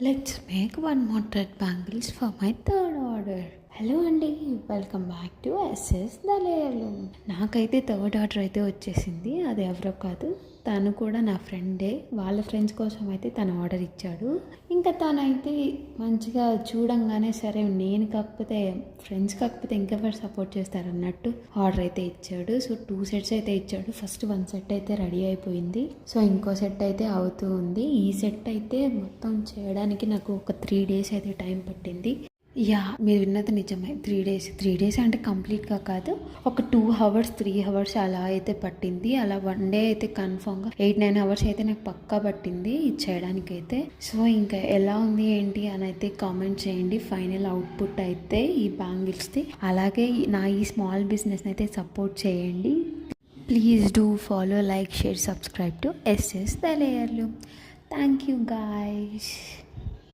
Let's make one more thread bangles for my third order. Hello అండి, welcome back to SS the లేయర్లు. నాకైతే third order అయితే వచ్చేసింది. అది ఎవరో కాదు, తను కూడా నా ఫ్రెండే. వాళ్ళ ఫ్రెండ్స్ కోసం అయితే తను ఆర్డర్ ఇచ్చాడు. ఇంకా తనైతే మంచిగా చూడంగానే సరే నేను కాకపోతే ఫ్రెండ్స్ కాకపోతే ఇంకెవరు సపోర్ట్ చేస్తారు అన్నట్టు ఆర్డర్ అయితే ఇచ్చాడు. సో 2 సెట్స్ అయితే ఇచ్చాడు. ఫస్ట్ 1 సెట్ అయితే రెడీ అయిపోయింది. సో ఇంకో సెట్ అయితే అవుతూ ఉంది. ఈ సెట్ అయితే మొత్తం చేయడానికి నాకు ఒక 3 డేస్ అయితే టైం పట్టింది. యా, మీరు విన్నది నిజమే. 3 డేస్ అంటే కంప్లీట్గా కాదు, ఒక 2 అవర్స్ 3 అవర్స్ అలా అయితే పట్టింది. అలా 1 డే అయితే కన్ఫామ్గా 8-9 అవర్స్ అయితే నాకు పక్కా పట్టింది ఇది చేయడానికైతే. సో ఇంకా ఎలా ఉంది ఏంటి అని అయితే కామెంట్ చేయండి. ఫైనల్ అవుట్పుట్ అయితే ఈ బ్యాంగిల్స్ది. అలాగే నా ఈ స్మాల్ బిజినెస్ని అయితే సపోర్ట్ చేయండి. Please do follow, like, share, subscribe to SS the లేయర్లు. Thank you guys.